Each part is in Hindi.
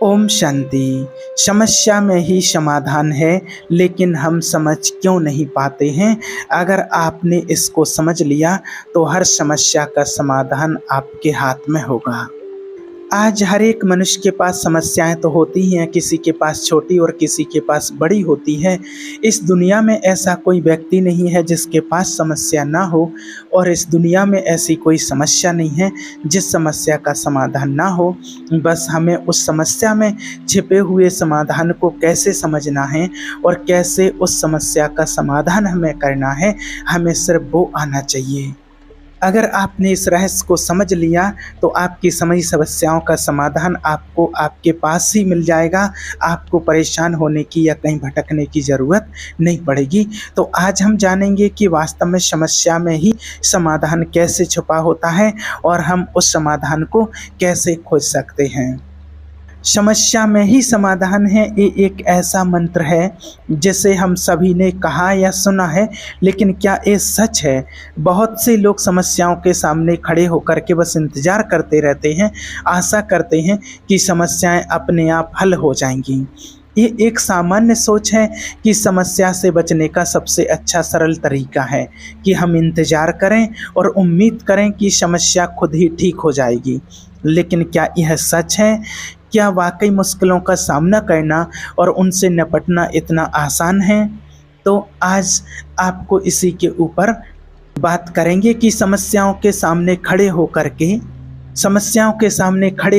ओम शांति। समस्या में ही समाधान है, लेकिन हम समझ क्यों नहीं पाते हैं। अगर आपने इसको समझ लिया तो हर समस्या का समाधान आपके हाथ में होगा। आज हर एक मनुष्य के पास समस्याएं तो होती ही हैं, किसी के पास छोटी और किसी के पास बड़ी होती है। इस दुनिया में ऐसा कोई व्यक्ति नहीं है जिसके पास समस्या ना हो, और इस दुनिया में ऐसी कोई समस्या नहीं है जिस समस्या का समाधान ना हो। बस हमें उस समस्या में छिपे हुए समाधान को कैसे समझना है और कैसे उस समस्या का समाधान हमें करना है, हमें सिर्फ वो आना चाहिए। अगर आपने इस रहस्य को समझ लिया तो आपकी सभी समस्याओं का समाधान आपको आपके पास ही मिल जाएगा। आपको परेशान होने की या कहीं भटकने की ज़रूरत नहीं पड़ेगी। तो आज हम जानेंगे कि वास्तव में समस्या में ही समाधान कैसे छुपा होता है और हम उस समाधान को कैसे खोज सकते हैं। समस्या में ही समाधान है, ये एक ऐसा मंत्र है जिसे हम सभी ने कहा या सुना है, लेकिन क्या ये सच है? बहुत से लोग समस्याओं के सामने खड़े होकर के बस इंतज़ार करते रहते हैं, आशा करते हैं कि समस्याएं अपने आप हल हो जाएंगी। ये एक सामान्य सोच है कि समस्या से बचने का सबसे अच्छा सरल तरीका है कि हम इंतज़ार करें और उम्मीद करें कि समस्या खुद ही ठीक हो जाएगी। लेकिन क्या यह सच है? क्या वाकई मुश्किलों का सामना करना और उनसे निपटना इतना आसान है? तो आज आपको इसी के ऊपर बात करेंगे कि समस्याओं के सामने खड़े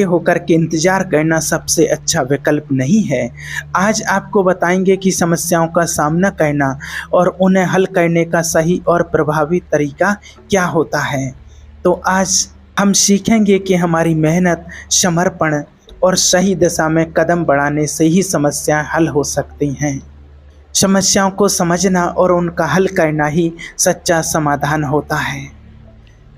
होकर के इंतज़ार करना सबसे अच्छा विकल्प नहीं है। आज आपको बताएंगे कि समस्याओं का सामना करना और उन्हें हल करने का सही और प्रभावी तरीका क्या होता है। तो आज हम सीखेंगे कि हमारी मेहनत, समर्पण और सही दिशा में कदम बढ़ाने से ही समस्याएं हल हो सकती हैं। समस्याओं को समझना और उनका हल करना ही सच्चा समाधान होता है।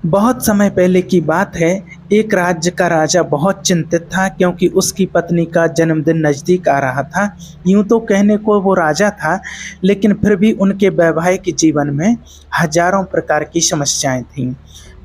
बहुत समय पहले की बात है, एक राज्य का राजा बहुत चिंतित था क्योंकि उसकी पत्नी का जन्मदिन नज़दीक आ रहा था। यूँ तो कहने को वो राजा था, लेकिन फिर भी उनके वैवाहिक जीवन में हजारों प्रकार की समस्याएं थीं।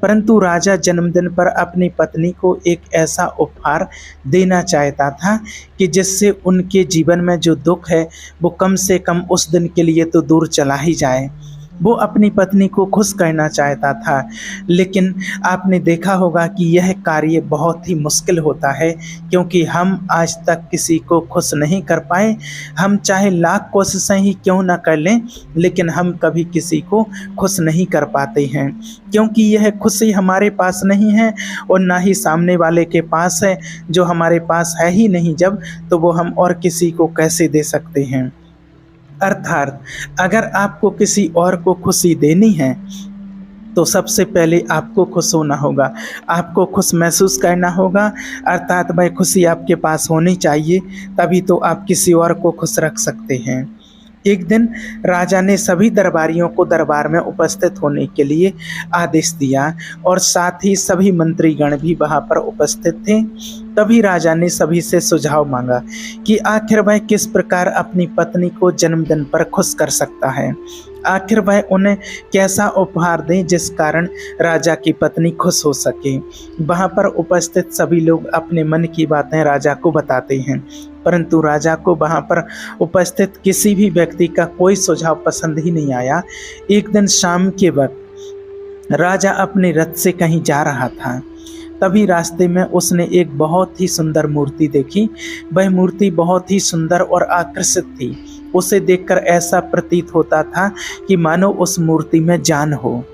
परंतु राजा जन्मदिन पर अपनी पत्नी को एक ऐसा उपहार देना चाहता था कि जिससे उनके जीवन में जो दुख है वो कम से कम उस दिन के लिए तो दूर चला ही जाए। वो अपनी पत्नी को खुश करना चाहता था, लेकिन आपने देखा होगा कि यह कार्य बहुत ही मुश्किल होता है, क्योंकि हम आज तक किसी को खुश नहीं कर पाए। हम चाहे लाख कोशिशें ही क्यों ना कर लें, लेकिन हम कभी किसी को खुश नहीं कर पाते हैं, क्योंकि यह खुशी हमारे पास नहीं है और ना ही सामने वाले के पास है। जो हमारे पास है ही नहीं जब, तो वो हम और किसी को कैसे दे सकते हैं। अर्थात अगर आपको किसी और को खुशी देनी है तो सबसे पहले आपको खुश होना होगा, आपको खुश महसूस करना होगा। अर्थात वह खुशी आपके पास होनी चाहिए, तभी तो आप किसी और को खुश रख सकते हैं। एक दिन राजा ने सभी दरबारियों को दरबार में उपस्थित होने के लिए आदेश दिया और साथ ही सभी मंत्रीगण भी वहां पर उपस्थित थे। तभी राजा ने सभी से सुझाव मांगा कि आखिर वह किस प्रकार अपनी पत्नी को जन्मदिन पर खुश कर सकता है। आखिर वह उन्हें कैसा उपहार दें जिस कारण राजा की पत्नी खुश हो सके। वहाँ पर उपस्थित सभी लोग अपने मन की बातें राजा को बताते हैं, परंतु राजा को वहाँ पर उपस्थित किसी भी व्यक्ति का कोई सुझाव पसंद ही नहीं आया। एक दिन शाम के वक्त राजा अपने रथ से कहीं जा रहा था। तभी रास्ते में उसने एक बहुत ही सुंदर मूर्ति देखी। वह मूर्ति बहुत ही सुंदर और आकर्षित थी। उसे देखकर ऐसा प्रतीत होता था कि मानो उस मूर्ति में जान हो।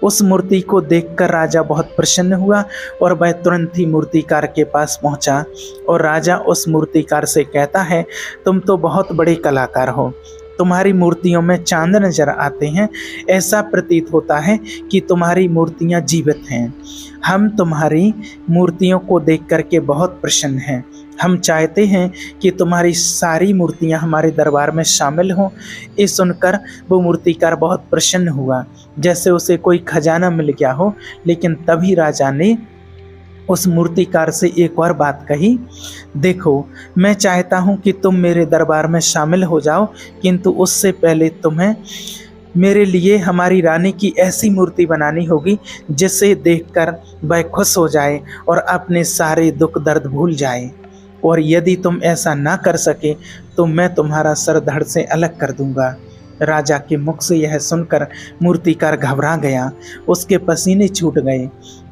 उस मूर्ति को देखकर राजा बहुत प्रसन्न हुआ और वह तुरंत ही मूर्तिकार के पास पहुंचा और राजा उस मूर्तिकार से कहता है, तुम तो बहुत बड़े कलाकार हो, तुम्हारी मूर्तियों में चांद नजर आते हैं। ऐसा प्रतीत होता है कि तुम्हारी मूर्तियां जीवित हैं। हम तुम्हारी मूर्तियों को देख करके बहुत प्रसन्न हैं। हम चाहते हैं कि तुम्हारी सारी मूर्तियां हमारे दरबार में शामिल हों। ये सुनकर वो मूर्तिकार बहुत प्रसन्न हुआ, जैसे उसे कोई खजाना मिल गया हो। लेकिन तभी राजा ने उस मूर्तिकार से एक और बात कही, देखो, मैं चाहता हूँ कि तुम मेरे दरबार में शामिल हो जाओ, किंतु उससे पहले तुम्हें मेरे लिए हमारी रानी की ऐसी मूर्ति बनानी होगी जिसे देखकर वह खुश हो जाए और अपने सारे दुख दर्द भूल जाए। और यदि तुम ऐसा ना कर सके तो मैं तुम्हारा सर धड़ से अलग कर दूंगा। राजा के मुख से यह सुनकर मूर्तिकार घबरा गया, उसके पसीने छूट गए।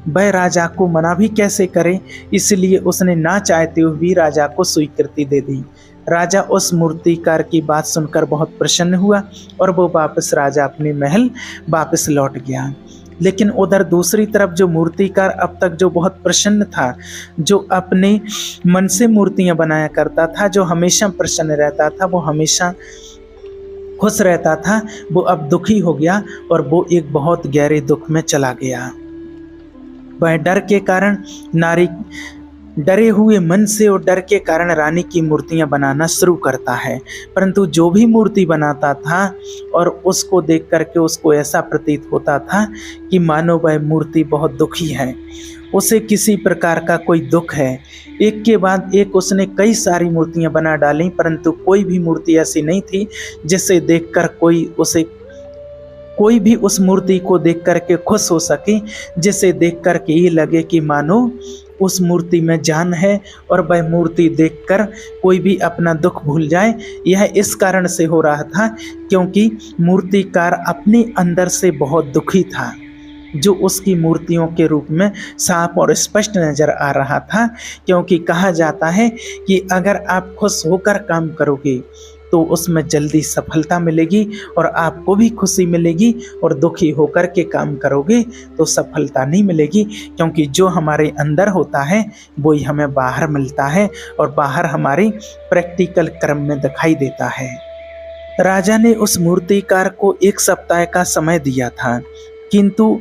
वह राजा को मना भी कैसे करे, इसलिए उसने ना चाहते हुए भी राजा को स्वीकृति दे दी। राजा उस मूर्तिकार की बात सुनकर बहुत प्रसन्न हुआ और वो वापस राजा अपने महल वापस लौट गया। लेकिन उधर दूसरी तरफ जो मूर्तिकार अब तक जो बहुत प्रसन्न था, जो अपने मन से मूर्तियां बनाया करता था, जो हमेशा प्रसन्न रहता था, वो हमेशा खुश रहता था, वो अब दुखी हो गया और वो एक बहुत गहरे दुख में चला गया। वह डर के कारण डरे हुए मन से और डर के कारण रानी की मूर्तियां बनाना शुरू करता है। परंतु जो भी मूर्ति बनाता था और उसको देख करके उसको ऐसा प्रतीत होता था कि मानो वह मूर्ति बहुत दुखी है, उसे किसी प्रकार का कोई दुख है। एक के बाद एक उसने कई सारी मूर्तियां बना डाली, परंतु कोई भी मूर्ति ऐसी नहीं थी जिसे देखकर कोई भी उस मूर्ति को देख करके खुश हो सके, जिसे देख करके ये लगे कि मानो उस मूर्ति में जान है और वह मूर्ति देखकर कोई भी अपना दुख भूल जाए। यह इस कारण से हो रहा था क्योंकि मूर्तिकार अपने अंदर से बहुत दुखी था, जो उसकी मूर्तियों के रूप में साफ और स्पष्ट नजर आ रहा था। क्योंकि कहा जाता है कि अगर आप खुश होकर काम करोगे तो उसमें जल्दी सफलता मिलेगी और आपको भी खुशी मिलेगी, और दुखी होकर के काम करोगे तो सफलता नहीं मिलेगी। क्योंकि जो हमारे अंदर होता है वही हमें बाहर मिलता है और बाहर हमारे प्रैक्टिकल कर्म में दिखाई देता है। राजा ने उस मूर्तिकार को 1 सप्ताह का समय दिया था, किंतु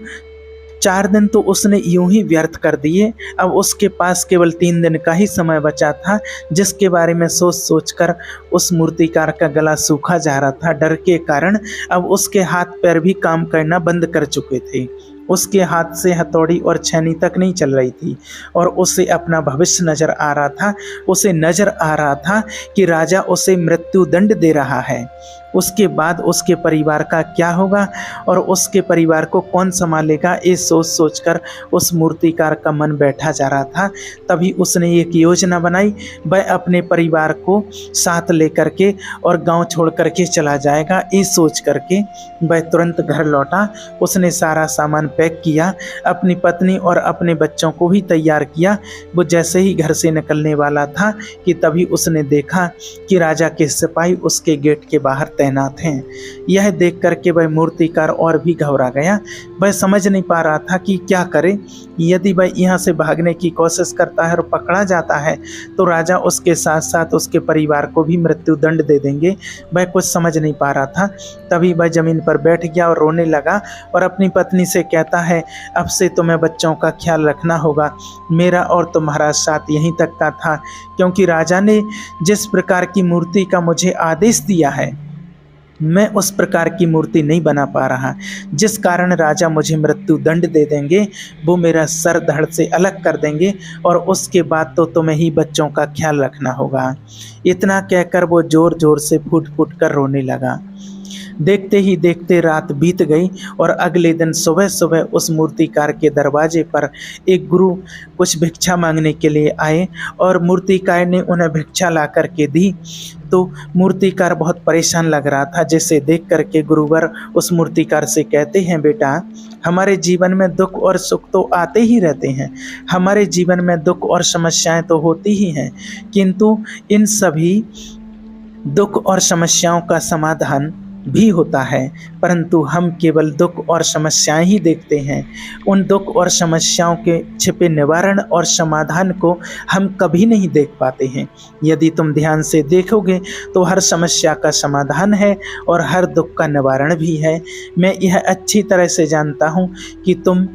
4 दिन तो उसने यूं ही व्यर्थ कर दिए। अब उसके पास केवल 3 दिन का ही समय बचा था, जिसके बारे में सोच सोचकर उस मूर्तिकार का गला सूखा जा रहा था। डर के कारण अब उसके हाथ पैर भी काम करना बंद कर चुके थे। उसके हाथ से हथौड़ी और छेनी तक नहीं चल रही थी और उसे अपना भविष्य नजर आ रहा था। उसे नजर आ रहा था कि राजा उसे मृत्यु दंड दे रहा है। उसके बाद उसके परिवार का क्या होगा और उसके परिवार को कौन संभालेगा, ये सोच सोचकर उस मूर्तिकार का मन बैठा जा रहा था। तभी उसने एक योजना बनाई। वह अपने परिवार को साथ लेकर के और गांव छोड़ करके चला जाएगा, ये सोच करके वह तुरंत घर लौटा। उसने सारा सामान पैक किया, अपनी पत्नी और अपने बच्चों को भी तैयार किया। वो जैसे ही घर से निकलने वाला था कि तभी उसने देखा कि राजा के सिपाही उसके गेट के बाहर तैनात हैं। यह देख करके वह मूर्तिकार और भी घबरा गया। वह समझ नहीं पा रहा था कि क्या करे। यदि वह यहाँ से भागने की कोशिश करता है और पकड़ा जाता है तो राजा उसके साथ साथ उसके परिवार को भी मृत्यु दंड दे देंगे। वह कुछ समझ नहीं पा रहा था। तभी वह जमीन पर बैठ गया और रोने लगा और अपनी पत्नी से कहता है, अब से तुम्हें बच्चों का ख्याल रखना होगा। मेरा और तुम्हारा साथ यहीं तक का था, क्योंकि राजा ने जिस प्रकार की मूर्ति का मुझे आदेश दिया है मैं उस प्रकार की मूर्ति नहीं बना पा रहा, जिस कारण राजा मुझे मृत्यु दंड दे देंगे, वो मेरा सर धड़ से अलग कर देंगे और उसके बाद तो तुम्हें ही बच्चों का ख्याल रखना होगा। इतना कहकर वो जोर जोर से फूट फूट कर रोने लगा। देखते ही देखते रात बीत गई और अगले दिन सुबह सुबह उस मूर्तिकार के दरवाजे पर एक गुरु कुछ भिक्षा मांगने के लिए आए और मूर्तिकार ने उन्हें भिक्षा ला करके दी। तो मूर्तिकार बहुत परेशान लग रहा था, जिसे देख करके गुरुवर उस मूर्तिकार से कहते हैं, बेटा हमारे जीवन में दुख और सुख तो आते ही रहते हैं, हमारे जीवन में दुख और समस्याएं तो होती ही हैं, किंतु इन सभी दुख और समस्याओं का समाधान भी होता है, परंतु हम केवल दुख और समस्याएं ही देखते हैं। उन दुख और समस्याओं के छिपे निवारण और समाधान को हम कभी नहीं देख पाते हैं। यदि तुम ध्यान से देखोगे तो हर समस्या का समाधान है और हर दुख का निवारण भी है। मैं यह अच्छी तरह से जानता हूँ कि तुम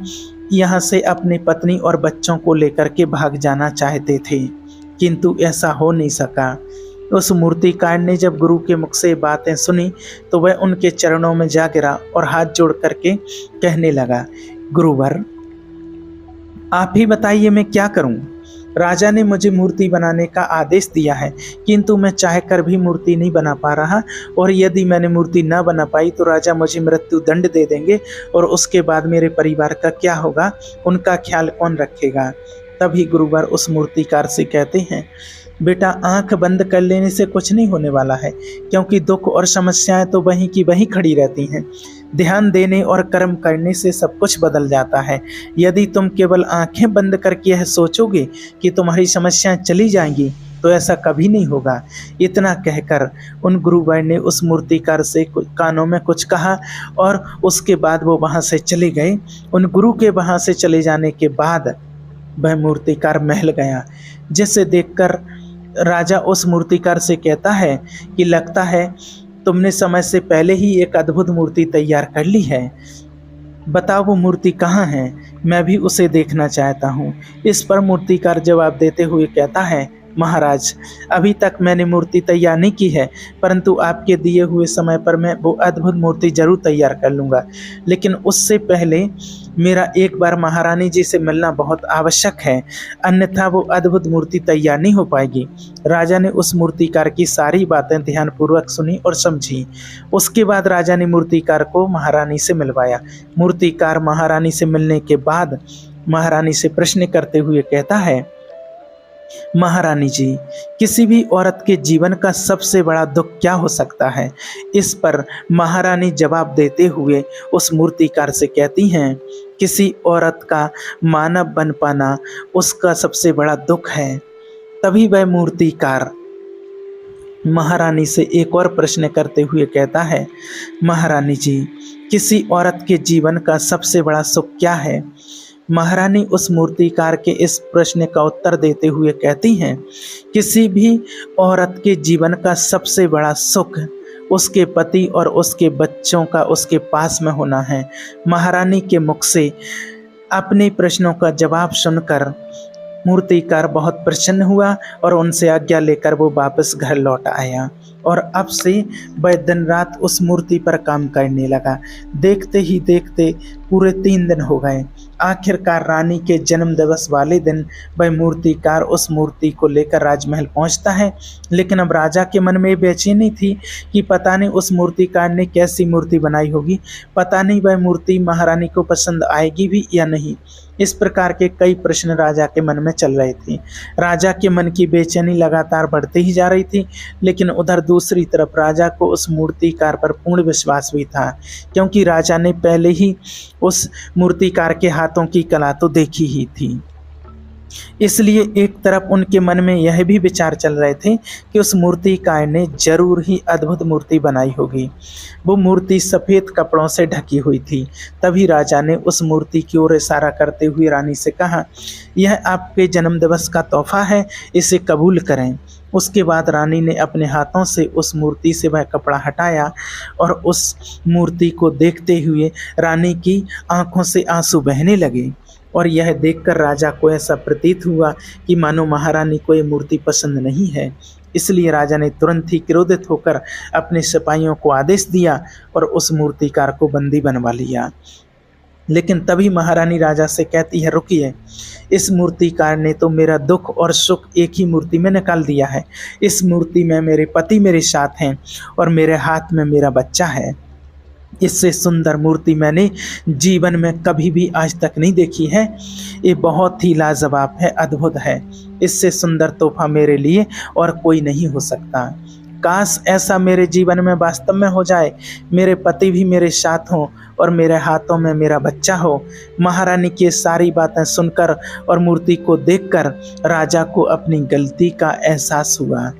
यहाँ से अपनी पत्नी और बच्चों को लेकर के भाग जाना चाहते थे, किंतु ऐसा हो नहीं सका। उस मूर्तिकार ने जब गुरु के मुख से बातें सुनी तो वह उनके चरणों में जा गिरा और हाथ जोड़ करके कहने लगा, गुरुवर आप ही बताइए मैं क्या करूं। राजा ने मुझे मूर्ति बनाने का आदेश दिया है, किंतु मैं चाहकर भी मूर्ति नहीं बना पा रहा, और यदि मैंने मूर्ति न बना पाई तो राजा मुझे मृत्यु दंड दे देंगे और उसके बाद मेरे परिवार का क्या होगा, उनका ख्याल कौन रखेगा। तभी गुरुवर उस मूर्तिकार से कहते हैं, बेटा आंख बंद कर लेने से कुछ नहीं होने वाला है, क्योंकि दुख और समस्याएं तो वहीं की वहीं खड़ी रहती हैं। ध्यान देने और कर्म करने से सब कुछ बदल जाता है। यदि तुम केवल आंखें बंद करके यह सोचोगे कि तुम्हारी समस्याएं चली जाएंगी, तो ऐसा कभी नहीं होगा। इतना कहकर उन गुरुवर ने उस मूर्तिकार से कानों में कुछ कहा और उसके बाद वो वहाँ से चले गए। उन गुरु के वहाँ से चले जाने के बाद वह मूर्तिकार महल गया, जिसे देखकर राजा उस मूर्तिकार से कहता है कि लगता है तुमने समय से पहले ही एक अद्भुत मूर्ति तैयार कर ली है। बताओ वो मूर्ति कहाँ है, मैं भी उसे देखना चाहता हूँ। इस पर मूर्तिकार जवाब देते हुए कहता है, महाराज, अभी तक मैंने मूर्ति तैयार नहीं की है, परंतु आपके दिए हुए समय पर मैं वो अद्भुत मूर्ति जरूर तैयार कर लूँगा। लेकिन उससे पहले मेरा एक बार महारानी जी से मिलना बहुत आवश्यक है, अन्यथा वो अद्भुत मूर्ति तैयार नहीं हो पाएगी। राजा ने उस मूर्तिकार की सारी बातें ध्यानपूर्वक सुनी और समझी। उसके बाद राजा ने मूर्तिकार को महारानी से मिलवाया। मूर्तिकार महारानी से मिलने के बाद महारानी से प्रश्न करते हुए कहता है, महारानी जी, किसी भी औरत के जीवन का सबसे बड़ा दुख क्या हो सकता है? इस पर महारानी जवाब देते हुए उस मूर्तिकार से कहती हैं, किसी औरत का मानव बन पाना उसका सबसे बड़ा दुख है। तभी वह मूर्तिकार महारानी से एक और प्रश्न करते हुए कहता है, महारानी जी, किसी औरत के जीवन का सबसे बड़ा सुख क्या है? महारानी उस मूर्तिकार के इस प्रश्न का उत्तर देते हुए कहती हैं, किसी भी औरत के जीवन का सबसे बड़ा सुख उसके पति और उसके बच्चों का उसके पास में होना है। महारानी के मुख से अपने प्रश्नों का जवाब सुनकर मूर्तिकार बहुत प्रसन्न हुआ और उनसे आज्ञा लेकर वो वापस घर लौट आया और अब से वह दिन रात उस मूर्ति पर काम करने लगा। देखते ही देखते पूरे 3 दिन हो गए। आखिरकार रानी के जन्म दिवस वाले दिन वह मूर्तिकार उस मूर्ति को लेकर राजमहल पहुंचता है। लेकिन अब राजा के मन में बेचैनी थी कि पता नहीं उस मूर्तिकार ने कैसी मूर्ति बनाई होगी, पता नहीं वह मूर्ति महारानी को पसंद आएगी भी या नहीं। इस प्रकार के कई प्रश्न राजा के मन में चल रहे थे। राजा के मन की बेचैनी लगातार बढ़ती ही जा रही थी, लेकिन उधर दूसरी तरफ राजा को उस मूर्तिकार पर पूर्ण विश्वास भी था, क्योंकि राजा ने पहले ही उस मूर्तिकार के हाथों की कला तो देखी ही थी। इसलिए एक तरफ उनके मन में यह भी विचार चल रहे थे कि उस मूर्तिकार ने जरूर ही अद्भुत मूर्ति बनाई होगी। वो मूर्ति सफ़ेद कपड़ों से ढकी हुई थी। तभी राजा ने उस मूर्ति की ओर इशारा करते हुए रानी से कहा, यह आपके जन्मदिवस का तोहफा है, इसे कबूल करें। उसके बाद रानी ने अपने हाथों से उस मूर्ति से वह कपड़ा हटाया और उस मूर्ति को देखते हुए रानी की आंखों से आंसू बहने लगे और यह देखकर राजा को ऐसा प्रतीत हुआ कि मानो महारानी को ये मूर्ति पसंद नहीं है। इसलिए राजा ने तुरंत ही क्रोधित होकर अपने सिपाहियों को आदेश दिया और उस मूर्तिकार को बंदी बनवा लिया। लेकिन तभी महारानी राजा से कहती है, रुकिए, इस मूर्तिकार ने तो मेरा दुख और सुख एक ही मूर्ति में निकाल दिया है। इस मूर्ति में मेरे पति मेरे साथ हैं और मेरे हाथ में मेरा बच्चा है। इससे सुंदर मूर्ति मैंने जीवन में कभी भी आज तक नहीं देखी है। ये बहुत ही लाजवाब है, अद्भुत है। इससे सुंदर तोहफा मेरे लिए और कोई नहीं हो सकता। काश ऐसा मेरे जीवन में वास्तव में हो जाए, मेरे पति भी मेरे साथ हों और मेरे हाथों में मेरा बच्चा हो। महारानी की सारी बातें सुनकर और मूर्ति को देखकर राजा को अपनी गलती का एहसास हुआ।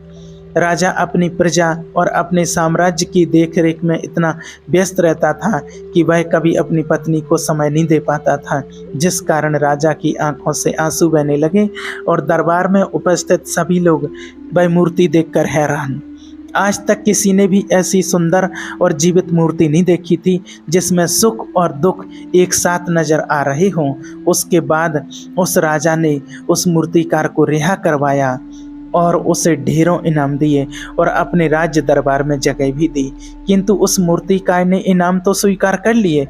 राजा अपनी प्रजा और अपने साम्राज्य की देखरेख में इतना व्यस्त रहता था कि वह कभी अपनी पत्नी को समय नहीं दे पाता था, जिस कारण राजा की आंखों से आंसू बहने लगे और दरबार में उपस्थित सभी लोग वह मूर्ति देखकर हैरान। आज तक किसी ने भी ऐसी सुंदर और जीवित मूर्ति नहीं देखी थी जिसमें सुख और दुख एक साथ नजर आ रहे हों। उसके बाद उस राजा ने उस मूर्तिकार को रिहा करवाया और उसे ढेरों इनाम दिए और अपने राज्य दरबार में जगह भी दी। किंतु उस मूर्तिकार ने इनाम तो स्वीकार कर लिए,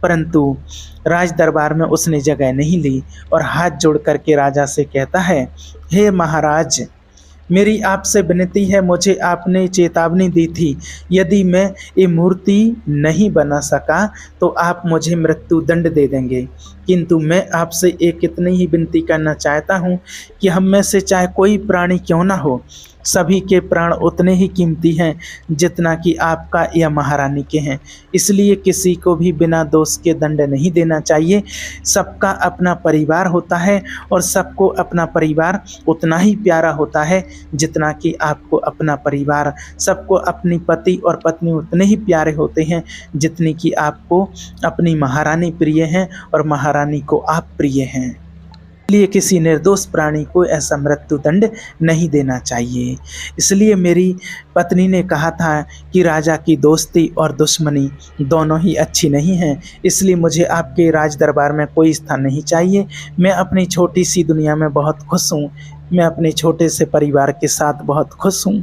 परंतु राज दरबार में उसने जगह नहीं ली और हाथ जोड़ करके राजा से कहता है, हे महाराज, मेरी आपसे विनती है, मुझे आपने चेतावनी दी थी, यदि मैं ये मूर्ति नहीं बना सका तो आप मुझे मृत्यु दंड दे देंगे। किंतु मैं आपसे एक इतनी ही विनती करना चाहता हूँ कि हम में से चाहे कोई प्राणी क्यों ना हो, सभी के प्राण उतने ही कीमती हैं जितना कि आपका या महारानी के हैं। इसलिए किसी को भी बिना दोष के दंड नहीं देना चाहिए। सबका अपना परिवार होता है और सबको अपना परिवार उतना ही प्यारा होता है जितना कि आपको अपना परिवार। सबको अपनी पति और पत्नी उतने ही प्यारे होते हैं जितनी कि आपको अपनी महारानी प्रिय हैं और महारानी को आप प्रिय हैं। इसलिए किसी निर्दोष प्राणी को ऐसा मृत्यु दंड नहीं देना चाहिए। इसलिए मेरी पत्नी ने कहा था कि राजा की दोस्ती और दुश्मनी दोनों ही अच्छी नहीं है, इसलिए मुझे आपके राज दरबार में कोई स्थान नहीं चाहिए। मैं अपनी छोटी सी दुनिया में बहुत खुश हूँ। मैं अपने छोटे से परिवार के साथ बहुत खुश हूँ।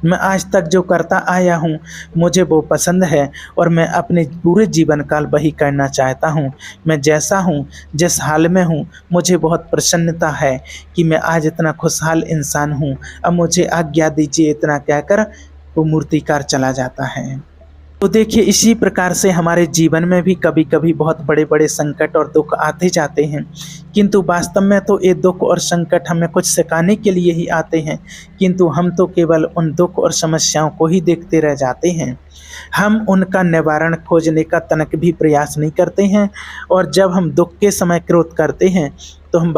मैं आज तक जो करता आया हूँ मुझे वो पसंद है और मैं अपने पूरे जीवन काल वही करना चाहता हूँ। मैं जैसा हूँ, जिस हाल में हूँ, मुझे बहुत प्रसन्नता है कि मैं आज इतना खुशहाल इंसान हूँ। अब मुझे आज्ञा दीजिए, इतना कहकर वो मूर्तिकार चला जाता है। तो देखिए, इसी प्रकार से हमारे जीवन में भी कभी कभी बहुत बड़े बड़े संकट और दुख आते जाते हैं, किंतु वास्तव में तो ये दुख और संकट हमें कुछ सिखाने के लिए ही आते हैं, किंतु हम तो केवल उन दुख और समस्याओं को ही देखते रह जाते हैं। हम उनका निवारण खोजने का तनक भी प्रयास नहीं करते हैं और जब हम दुख के समय क्रोध करते हैं तो हम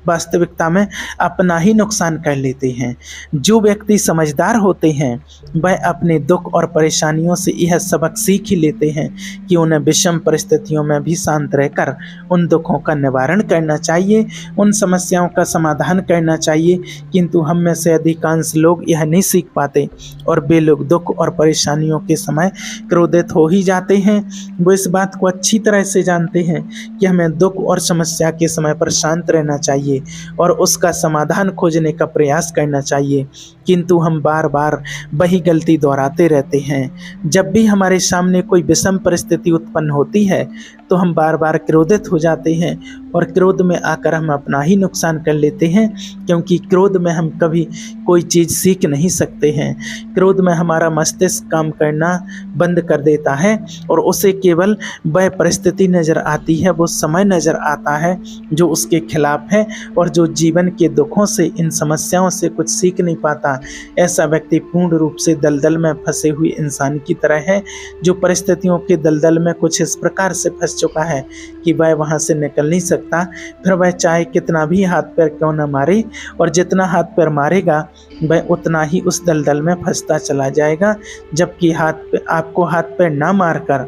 वास्तविकता में अपना ही नुकसान कर लेते हैं। जो व्यक्ति समझदार होते हैं वह अपने दुख और परेशानियों से यह सबक सीख ही लेते हैं कि उन्हें विषम परिस्थितियों में भी शांत रहकर उन दुखों का निवारण करना चाहिए, उन समस्याओं का समाधान करना चाहिए। किंतु हम में से अधिकांश लोग यह नहीं सीख पाते और वे लोग दुख और परेशानियों के समय क्रोधित हो ही जाते हैं। वो इस बात को अच्छी तरह से जानते हैं कि हमें दुख और समस्या के समय पर शांत रहना चाहिए और उसका समाधान खोजने का प्रयास करना चाहिए, किंतु हम बार बार वही गलती दोहराते रहते हैं। जब भी हमारे सामने कोई विषम परिस्थिति उत्पन्न होती है तो हम बार बार क्रोधित हो जाते हैं और क्रोध में आकर हम अपना ही नुकसान कर लेते हैं, क्योंकि क्रोध में हम कभी कोई चीज़ सीख नहीं सकते हैं। क्रोध में हमारा मस्तिष्क काम करना बंद कर देता है और उसे केवल वह परिस्थिति नज़र आती है, वो समय नज़र आता है जो उसके खिलाफ है और जो जीवन के दुखों से, इन समस्याओं से कुछ सीख नहीं पाता। ऐसा व्यक्ति पूर्ण रूप से दलदल में फंसे हुए इंसान की तरह है, जो परिस्थितियों के दलदल में कुछ इस प्रकार से फंस चुका है कि वह वहाँ से निकल नहीं सकता। फिर वह चाहे कितना भी हाथ पैर क्यों न मारे और जितना हाथ पैर मारेगा वह उतना ही उस दलदल में फंसता चला जाएगा। जबकि आपको हाथ पैर ना मारकर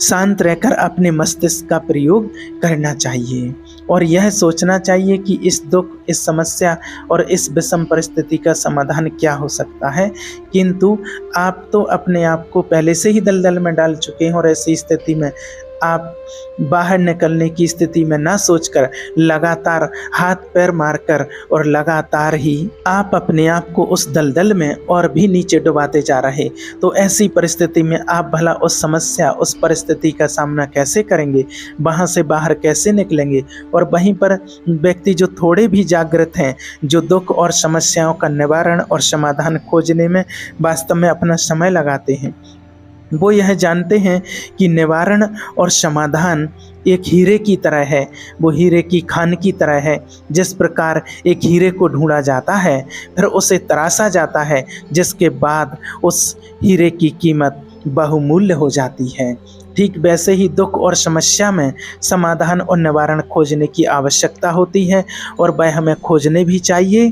शांत रहकर अपने मस्तिष्क का प्रयोग करना चाहिए और यह सोचना चाहिए कि इस दुख, इस समस्या और इस विषम परिस्थिति का समाधान क्या हो सकता है। किंतु आप तो अपने आप को पहले से ही दलदल में डाल चुके हैं और ऐसी स्थिति में आप बाहर निकलने की स्थिति में ना सोचकर लगातार हाथ पैर मारकर और लगातार ही आप अपने आप को उस दलदल में और भी नीचे डुबाते जा रहे। तो ऐसी परिस्थिति में आप भला उस समस्या, उस परिस्थिति का सामना कैसे करेंगे, वहाँ से बाहर कैसे निकलेंगे। और वहीं पर व्यक्ति जो थोड़े भी जागृत हैं, जो दुख और समस्याओं का निवारण और समाधान खोजने में वास्तव में अपना समय लगाते हैं, वो यह जानते हैं कि निवारण और समाधान एक हीरे की तरह है। वो हीरे की खान की तरह है। जिस प्रकार एक हीरे को ढूंढा जाता है, फिर उसे तराशा जाता है, जिसके बाद उस हीरे की कीमत बहुमूल्य हो जाती है। ठीक वैसे ही दुख और समस्या में समाधान और निवारण खोजने की आवश्यकता होती है और वह हमें खोजने भी चाहिए।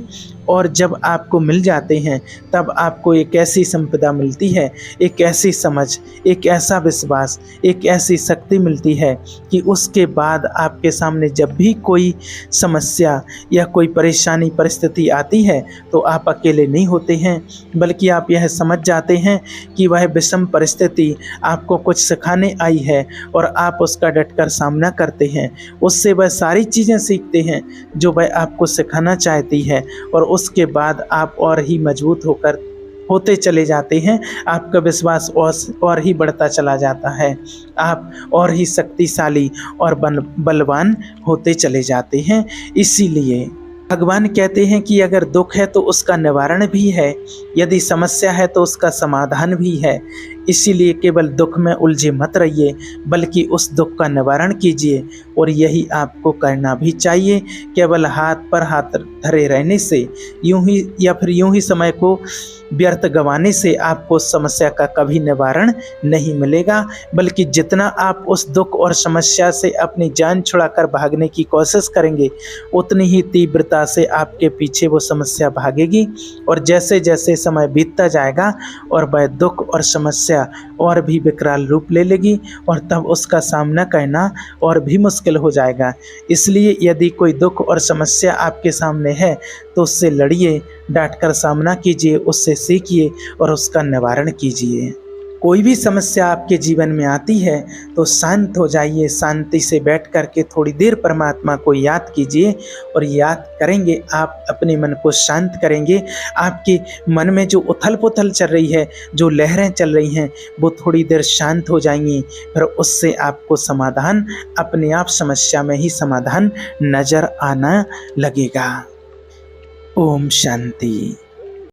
और जब आपको मिल जाते हैं तब आपको एक ऐसी संपदा मिलती है, एक ऐसी समझ, एक ऐसा विश्वास, एक ऐसी शक्ति मिलती है कि उसके बाद आपके सामने जब भी कोई समस्या या कोई परेशानी परिस्थिति आती है तो आप अकेले नहीं होते हैं, बल्कि आप यह समझ जाते हैं कि वह विषम परिस्थिति आपको कुछ सिखाने आई है और आप उसका डटकर सामना करते हैं। उससे वह सारी चीज़ें सीखते हैं जो वह आपको सिखाना चाहती है और उसके बाद आप और ही मजबूत होते चले जाते हैं। आपका विश्वास और ही बढ़ता चला जाता है। आप और ही शक्तिशाली और बलवान होते चले जाते हैं। इसीलिए भगवान कहते हैं कि अगर दुख है तो उसका निवारण भी है, यदि समस्या है तो उसका समाधान भी है। इसीलिए केवल दुख में उलझे मत रहिए, बल्कि उस दुख का निवारण कीजिए, और यही आपको करना भी चाहिए। केवल हाथ पर हाथ धरे रहने से यूं ही या फिर यूं ही समय को व्यर्थ गंवाने से आपको समस्या का कभी निवारण नहीं मिलेगा, बल्कि जितना आप उस दुख और समस्या से अपनी जान छुड़ाकर भागने की कोशिश करेंगे, उतनी ही तीव्रता से आपके पीछे वो समस्या भागेगी। और जैसे जैसे समय बीतता जाएगा और वह दुख और समस्या और भी विकराल रूप ले लेगी, और तब उसका सामना करना और भी मुश्किल हो जाएगा। इसलिए यदि कोई दुख और समस्या आपके सामने है तो उससे लड़िए, डांटकर सामना कीजिए, उससे सीखिए और उसका निवारण कीजिए। कोई भी समस्या आपके जीवन में आती है तो शांत हो जाइए, शांति से बैठ कर के थोड़ी देर परमात्मा को याद कीजिए, और याद करेंगे आप अपने मन को शांत करेंगे। आपके मन में जो उथल पुथल चल रही है, जो लहरें चल रही हैं, वो थोड़ी देर शांत हो जाएंगी, फिर उससे आपको समाधान अपने आप, समस्या में ही समाधान नज़र आना लगेगा। ओम शांति।